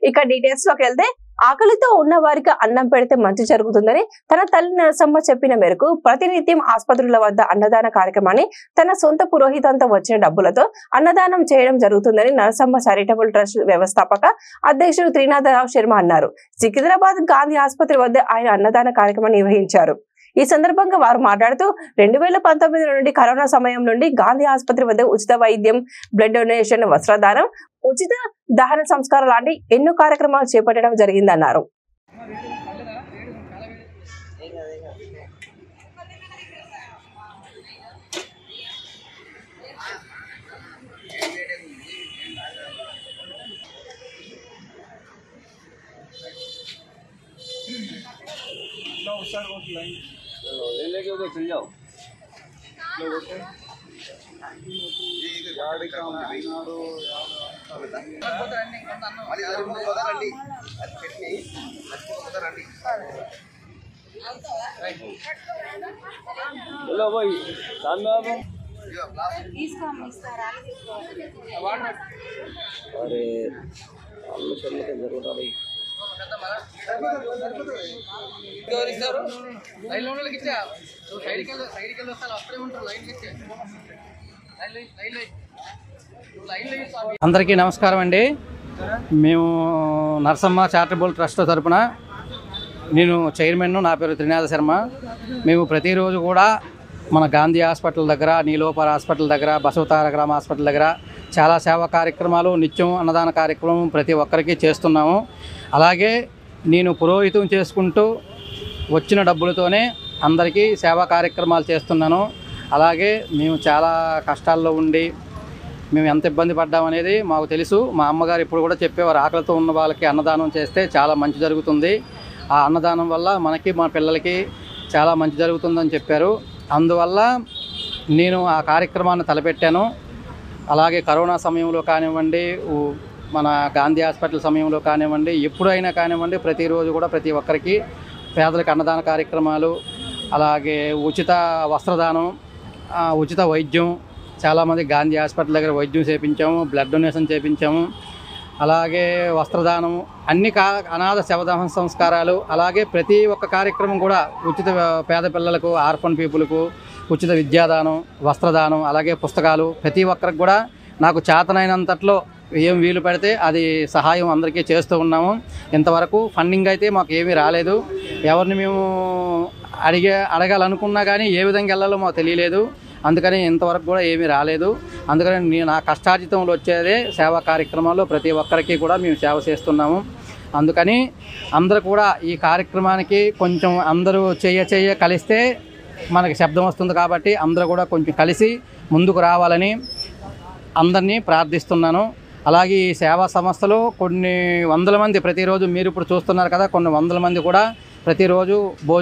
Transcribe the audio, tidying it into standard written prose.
ఇక డీటెయిల్స్ లోకి వెళ్తే ఆకలితో ఉన్న వారికి అన్నం పెడితే మంచి జరుగుతుందని తన తల్లి నరసమ్మ చెప్పిన మేరకు ప్రతినిత్యం ఆసుపత్రుల వద్ద అన్నదాన కార్యక్రమాన్ని తన సొంత పురోహితంతో వచ్చిన డబ్బులతో అన్నదానం చేయడం జరుగుతుందని నరసమ్మ చారిటబుల్ ట్రస్ట్ వ్యవస్థాపక అధ్యక్షుడు త్రినాథరావు శర్మ అన్నారు. సికింద్రాబాద్ గాంధీ ఆసుపత్రి వద్ద ఆయన అన్నదాన కార్యక్రమం నిర్వహించారు. ఈ సందర్భంగా వారు మాట్లాడుతూ 2019 నుండి కరోనా సమయం నుండి గాంధీ ఆసుపత్రి వద్ద ఉచిత వైద్యం, బ్లడ్ డొనేషన్, వస్త్రదానం, ఉచిత దహన సంస్కారం లాంటి ఎన్నో కార్యక్రమాలు చేపట్టడం జరిగిందన్నారు. लेके उधर चल जाओ। हेलो भाई सामने आप अरे चलने का जरूर है भाई అందరికీ నమస్కారం అండి. మేము నరసమ్మ చారిటబుల్ ట్రస్ట్ తరపున నేను చైర్మన్, నా పేరు త్రినాథ శర్మ. మేము ప్రతిరోజు కూడా మన గాంధీ హాస్పిటల్ దగ్గర, నీలోపర్ హాస్పిటల్ దగ్గర, బసవతారగ్రామ హాస్పిటల్ దగ్గర చాలా సేవా కార్యక్రమాలు, నిత్యం అన్నదాన కార్యక్రమం ప్రతి ఒక్కరికి చేస్తున్నాము. అలాగే నేను పురోహితం చేసుకుంటూ వచ్చిన డబ్బులతోనే అందరికీ సేవా కార్యక్రమాలు చేస్తున్నాను. అలాగే మేము చాలా కష్టాల్లో ఉండి మేము ఎంత ఇబ్బంది పడ్డామనేది మాకు తెలుసు. మా అమ్మగారు ఇప్పుడు కూడా చెప్పేవారు, ఆకలితో ఉన్న వాళ్ళకి అన్నదానం చేస్తే చాలా మంచి జరుగుతుంది, ఆ అన్నదానం వల్ల మనకి మా పిల్లలకి చాలా మంచి జరుగుతుందని చెప్పారు. అందువల్ల నేను ఆ కార్యక్రమాన్ని తలపెట్టాను. అలాగే కరోనా సమయంలో కానివ్వండి, మన గాంధీ హాస్పిటల్ సమయంలో కానివ్వండి, ఎప్పుడైనా కానివ్వండి, ప్రతిరోజు కూడా ప్రతి ఒక్కరికి పేదలకు అన్నదాన కార్యక్రమాలు, అలాగే ఉచిత వస్త్రదానం, ఉచిత వైద్యం, చాలామంది గాంధీ హాస్పిటల్ దగ్గర వైద్యం చేయించాము, బ్లడ్ డొనేషన్ చేయించాము, అలాగే వస్త్రదానం, అన్ని అనాథ శవదహన సంస్కారాలు, అలాగే ప్రతి ఒక్క కార్యక్రమం కూడా ఉచిత పేద పిల్లలకు, ఆర్ఫన్ పీపుల్కు ఉచిత విద్యాదానం, వస్త్రదానం, అలాగే పుస్తకాలు, ప్రతి ఒక్కరికి కూడా నాకు చేతనైనంతట్లో ఏం వీలు పెడితే అది సహాయం అందరికీ చేస్తూ ఉన్నాము. ఇంతవరకు ఫండింగ్ అయితే మాకు ఏమీ రాలేదు. ఎవరిని మేము అడగాలనుకున్నా కానీ ఏ విధంగా వెళ్ళాలో మాకు తెలియలేదు. అందుకని ఇంతవరకు కూడా ఏమీ రాలేదు. అందుకని నేను నా కష్టార్జితంలో వచ్చేదే సేవా కార్యక్రమాల్లో ప్రతి ఒక్కరికి కూడా మేము సేవ చేస్తున్నాము. అందుకని అందరూ కూడా ఈ కార్యక్రమానికి కొంచెం అందరూ చెయ్య కలిస్తే మనకి శబ్దం వస్తుంది. కాబట్టి అందరూ కూడా కొంచెం కలిసి ముందుకు రావాలని అందరినీ ప్రార్థిస్తున్నాను. అలాగే ఈ సేవా సంస్థలో కొన్ని వందల మంది ప్రతిరోజు, మీరు ఇప్పుడు చూస్తున్నారు కదా, కొన్ని వందల మంది కూడా ప్రతిరోజు భోజనం